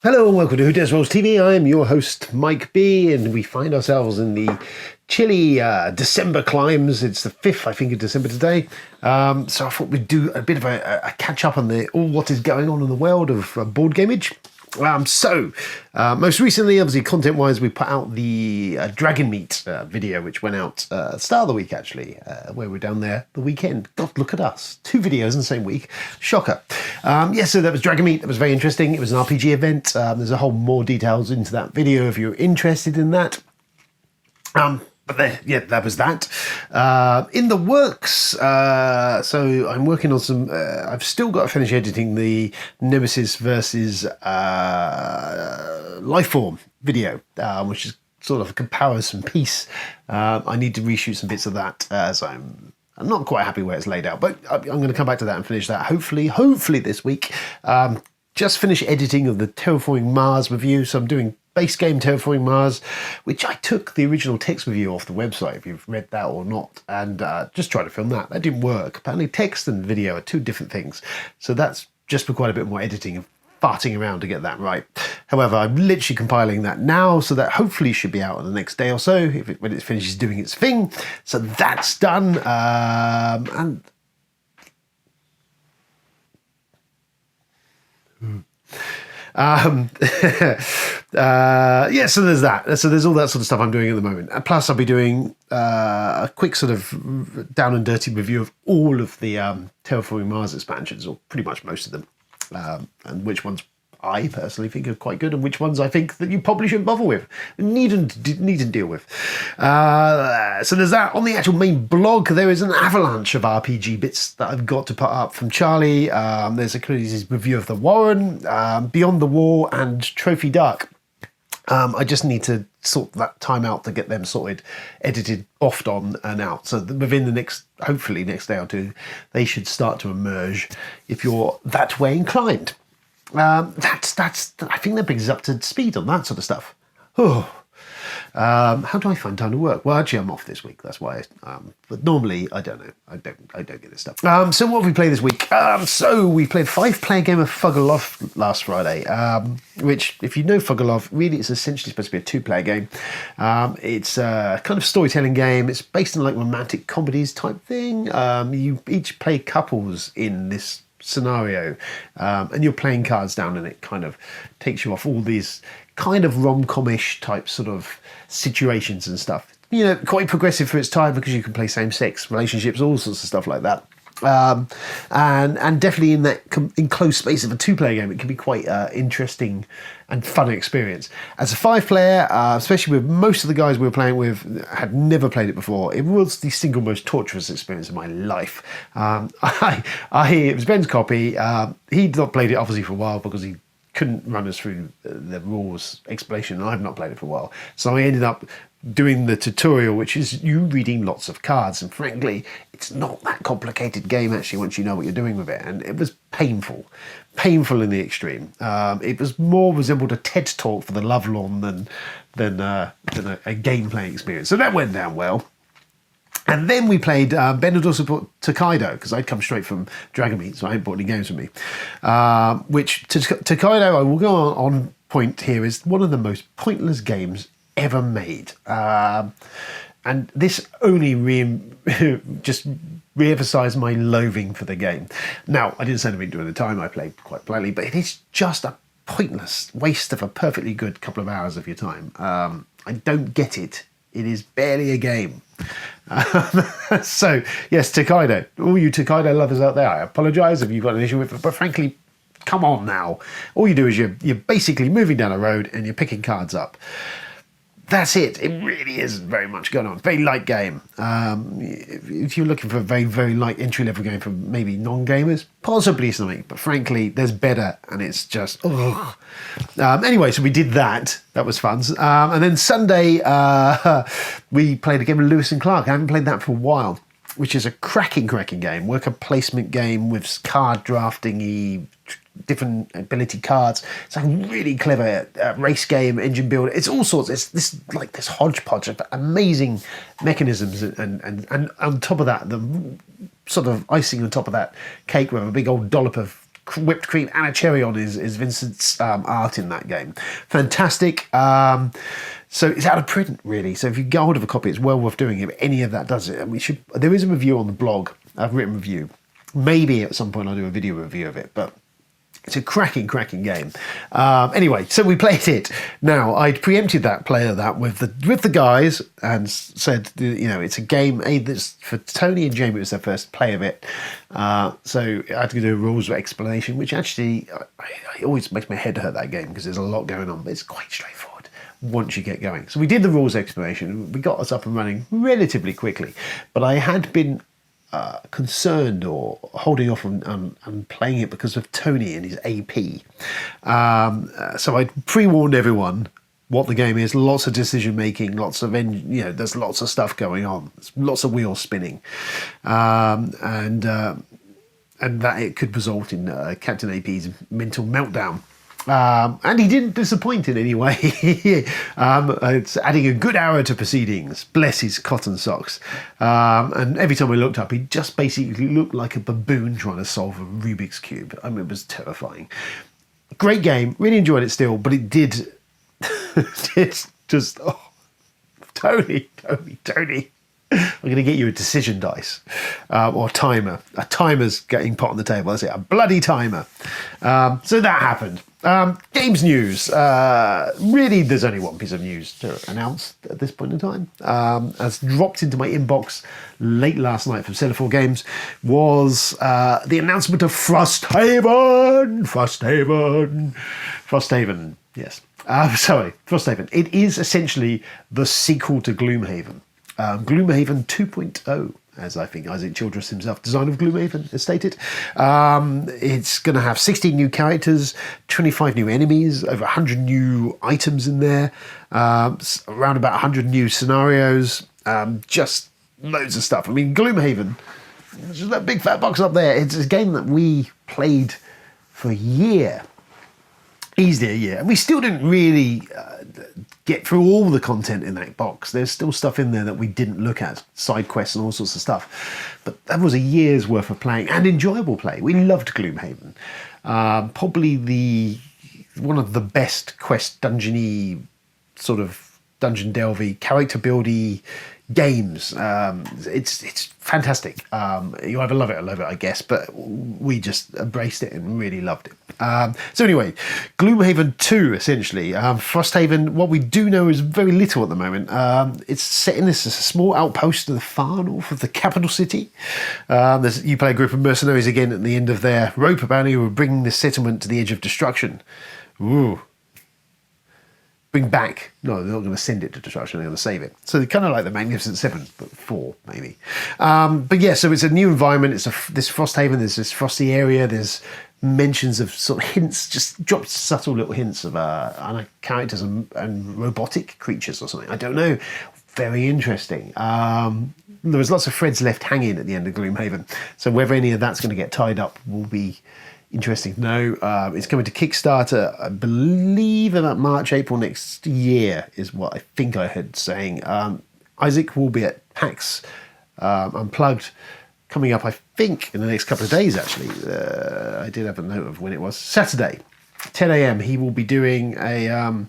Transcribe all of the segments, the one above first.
Hello and welcome to WDR TV. I am your host, Mike B, and we find ourselves in the chilly December climes. It's the 5th, I think, of December today. So I thought we'd do a bit of a catch-up on all what is going on in the world of board gameage. Most recently, obviously, content-wise, we put out the Dragon Meat video, which went out start of the week, actually, where we're down there the weekend. God, look at us. 2 videos in the same week. Shocker. So that was Dragon Meat. That was very interesting. It was an RPG event. There's a whole more details into that video if you're interested in that. But that was that. In the works, so I'm working on some, I've still got to finish editing the Nemesis versus Lifeform video, which is sort of a comparison piece. I need to reshoot some bits of that, as I'm not quite happy where it's laid out, but I'm going to come back to that and finish that hopefully this week. Just finished editing of the Terraforming Mars review, so I'm doing base game Terraforming Mars, which I took the original text review off the website, if you've read that or not, and just tried to film that. That didn't work. Apparently text and video are 2 different things, so that's just required a bit more editing and farting around to get that right. However, I'm literally compiling that now, so that hopefully should be out in the next day or so, when it finishes doing its thing. So that's done, so there's that. So there's all that sort of stuff I'm doing at the moment. Plus, I'll be doing a quick sort of down and dirty review of all of the Terraforming Mars expansions, or pretty much most of them, and which ones I personally think are quite good, and which ones I think that you probably shouldn't bother with, needn't deal with. So there's that. On the actual main blog, there is an avalanche of RPG bits that I've got to put up from Charlie. There's a review of The Warren, Beyond the Wall, and Trophy Dark. I just need to sort that time out to get them sorted, edited, offed on and out. So within the hopefully next day or 2, they should start to emerge if you're that way inclined. I think that brings us up to speed on that sort of stuff. How do I find time to work? Well, actually, I'm off this week. That's why. But normally, I don't know. I don't get this stuff. So what have we played this week? So we played a 5-player game of Foggy last Friday. Which, if you know Foggy, really, it's essentially supposed to be a 2-player game. It's a kind of storytelling game. It's based on like romantic comedies type thing. You each play couples in this scenario, and you're playing cards down, and it kind of takes you off all these kind of rom-com-ish type sort of situations and stuff. You know, quite progressive for its time, because you can play same-sex relationships, all sorts of stuff like that. And definitely in that enclosed space of a 2-player game, it can be quite interesting and fun experience. As a 5-player, especially with most of the guys we were playing with had never played it before, it was the single most torturous experience of my life. It was Ben's copy. He'd not played it obviously for a while, because he couldn't run us through the rules explanation, and I've not played it for a while. So I ended up doing the tutorial, which is you reading lots of cards, and frankly, it's not that complicated game actually once you know what you're doing with it, and it was painful in the extreme. It was more resembled a TED talk for the lovelorn than a game playing experience. So that went down well. And then we played, Ben had also brought Tokaido, because I'd come straight from Dragon Meat, so I hadn't brought any games with me. Which, Tokaido, I will go on point here, is one of the most pointless games ever made. And this only just re-emphasised my loathing for the game. Now, I didn't say anything during the time, I played quite politely, but it is just a pointless waste of a perfectly good couple of hours of your time. I don't get it. It is barely a game. So, yes, Tokaido. All you Tokaido lovers out there, I apologise if you've got an issue with it, but frankly, come on now. All you do is you're basically moving down a road and you're picking cards up. That's it. It really isn't very much going on. Very light game. If you're looking for a very, very light entry-level game for maybe non-gamers, possibly something. But frankly, there's better, and it's just, ugh. Anyway, so we did that. That was fun. And then Sunday, we played a game of Lewis and Clark. I haven't played that for a while, which is a cracking game. Worker placement game with card drafting-y, different ability cards. It's like a really clever race game, engine builder. It's all sorts. It's this hodgepodge of amazing mechanisms, and on top of that, the sort of icing on top of that cake with a big old dollop of whipped cream and a cherry on is Vincent's art in that game. Fantastic. So it's out of print, really. So if you get hold of a copy, it's well worth doing if any of that does it. And there is a review on the blog. I've written a review. Maybe at some point I'll do a video review of it, but it's a cracking game. Anyway, so we played it. Now, I'd preempted that player with the guys and said, it's a game. That's for Tony and Jamie. It was their first play of it. So I had to do a rules explanation, which actually it always makes my head hurt, that game, because there's a lot going on, but it's quite straightforward once you get going. So we did the rules explanation. We got us up and running relatively quickly, but I had been concerned or holding off on playing it because of Tony and his AP. So I pre-warned everyone what the game is. Lots of decision making, lots of there's lots of stuff going on. There's lots of wheels spinning, and that it could result in Captain AP's mental meltdown. And he didn't disappoint in any way. It's adding a good hour to proceedings. Bless his cotton socks. And every time I looked up, he just basically looked like a baboon trying to solve a Rubik's Cube. I mean, it was terrifying. Great game. Really enjoyed it still, but it did... it's just... Oh, Tony. I'm going to get you a decision dice or a timer. A timer's getting put on the table. That's it. A bloody timer. So that happened. Games news. Really, there's only one piece of news to announce at this point in time. As dropped into my inbox late last night from Cellar4 Games was the announcement of Frosthaven. Frosthaven. Yes. Frosthaven. It is essentially the sequel to Gloomhaven. Gloomhaven 2.0, as I think Isaac Childress himself, designer of Gloomhaven, has stated. It's going to have 16 new characters, 25 new enemies, over 100 new items in there, around about 100 new scenarios, just loads of stuff. I mean, Gloomhaven, just that big fat box up there, it's a game that we played for a year. Easily a year. And we still didn't really get through all the content in that box. There's still stuff in there that we didn't look at, side quests and all sorts of stuff. But that was a year's worth of playing and enjoyable play. We loved Gloomhaven. Probably one of the best quest dungeony, sort of dungeon delvey, character buildy games. It's fantastic. You either love it or love it, I guess, but we just embraced it and really loved it. So anyway, Gloomhaven 2, essentially. Frosthaven, what we do know is very little at the moment. It's set in this as a small outpost to the far north of the capital city. You play a group of mercenaries again at the end of their rope bounty who are bringing the settlement to the edge of destruction. Ooh. Bring back. No, they're not going to send it to destruction, they're going to save it. So they're kind of like the Magnificent Seven, but 4, maybe. But yeah, so it's a new environment. It's this Frosthaven, there's this frosty area, there's mentions of sort of hints, just dropped subtle little hints of characters and robotic creatures or something. I don't know. Very interesting. There was lots of threads left hanging at the end of Gloomhaven. So whether any of that's going to get tied up will be interesting to know. It's coming to Kickstarter, I believe, about March, April next year is what I think I heard saying. Isaac will be at PAX Unplugged coming up, I think, in the next couple of days, actually. I did have a note of when it was. Saturday, 10 a.m. He will be doing a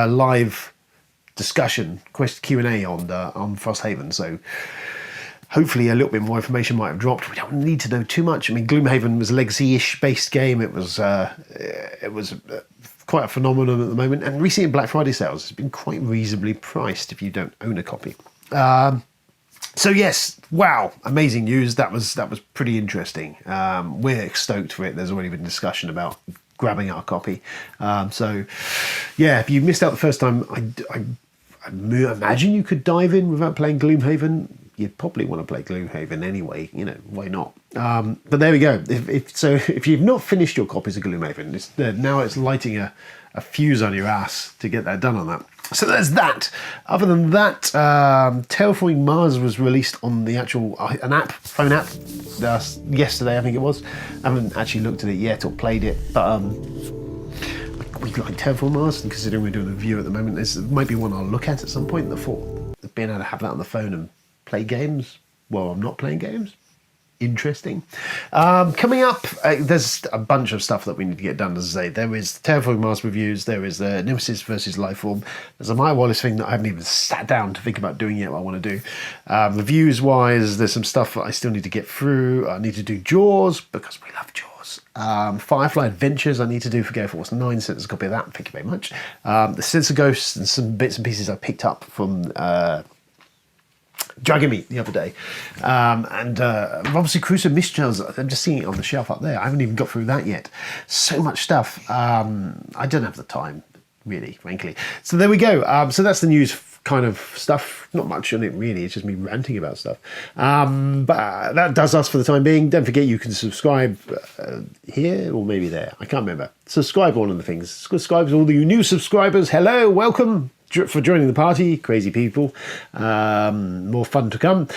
live discussion, Q&A on Frosthaven. So hopefully a little bit more information might have dropped. We don't need to know too much. I mean, Gloomhaven was a legacy-ish based game. It was quite a phenomenon at the moment. And recently in Black Friday sales, it's been quite reasonably priced if you don't own a copy. So yes, wow, amazing news. That was pretty interesting. We're stoked for it. There's already been discussion about grabbing our copy. So yeah, if you missed out the first time, I imagine you could dive in without playing Gloomhaven. You'd probably want to play Gloomhaven anyway, why not? But there we go. If you've not finished your copies of Gloomhaven, now it's lighting a fuse on your ass to get that done on that. So there's that. Other than that, Terraforming Mars was released on the actual phone app, yesterday, I think it was. I haven't actually looked at it yet or played it, but we like Terraforming Mars, and considering we're doing a review at the moment, this might be one I'll look at some point. The thought of being able to have that on the phone and play games while I'm not playing games, interesting. Coming up, there's a bunch of stuff that we need to get done, as I say. There is Terraforming Mars reviews, there is the Nemesis versus Lifeform, there's a Maya Wallace thing that I haven't even sat down to think about doing yet, what I want to do. Reviews-wise, there's some stuff that I still need to get through. I need to do Jaws, because we love Jaws. Firefly Adventures I need to do for Gale Force 9, so there's a copy of that, thank you very much. The Sensor Ghosts and some bits and pieces I picked up from Dragon Meat the other day, and Robinson Crusoe Mischance. I'm just seeing it on the shelf up there. I haven't even got through that yet. So much stuff. I don't have the time, really, frankly. So there we go. So that's the news kind of stuff. Not much on it, really. It's just me ranting about stuff. But that does us for the time being. Don't forget you can subscribe here or maybe there. I can't remember. Subscribe all of the things. Subscribe to all the new subscribers. Hello, welcome for joining the party, crazy people. More fun to come.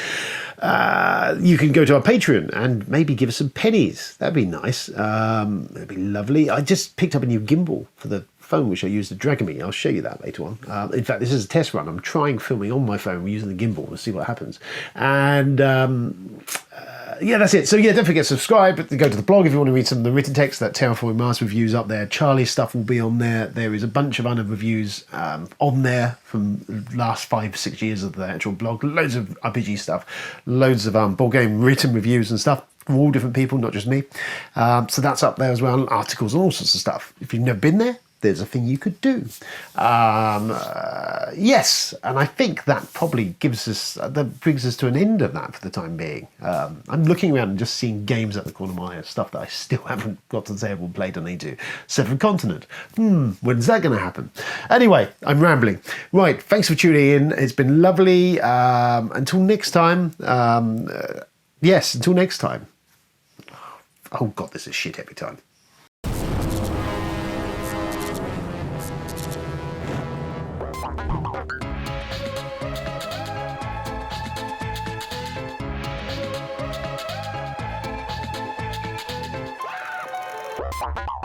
You can go to our Patreon and maybe give us some pennies. That'd be nice. That'd be lovely. I just picked up a new gimbal for the phone, which I use to Dragon Me. I'll show you that later on. In fact, this is a test run. I'm trying filming on my phone using the gimbal to see what happens. And yeah, that's it. So yeah, don't forget to subscribe. Go to the blog if you want to read some of the written text. That Terraforming Mars reviews up there. Charlie's stuff will be on there. There is a bunch of other reviews on there from the last 5-6 years of the actual blog. Loads of RPG stuff. Loads of board game written reviews and stuff from all different people, not just me. So that's up there as well. Articles and all sorts of stuff. If you've never been there, there's a thing you could do. Yes, and I think that probably gives us, that brings us to an end of that for the time being. I'm looking around and just seeing games at the corner of my eye, stuff that I still haven't got to the table and played on E2. Seventh Continent. When's that going to happen? Anyway, I'm rambling. Right, thanks for tuning in. It's been lovely. Until next time. Yes, until next time. Oh God, this is shit every time. Wow.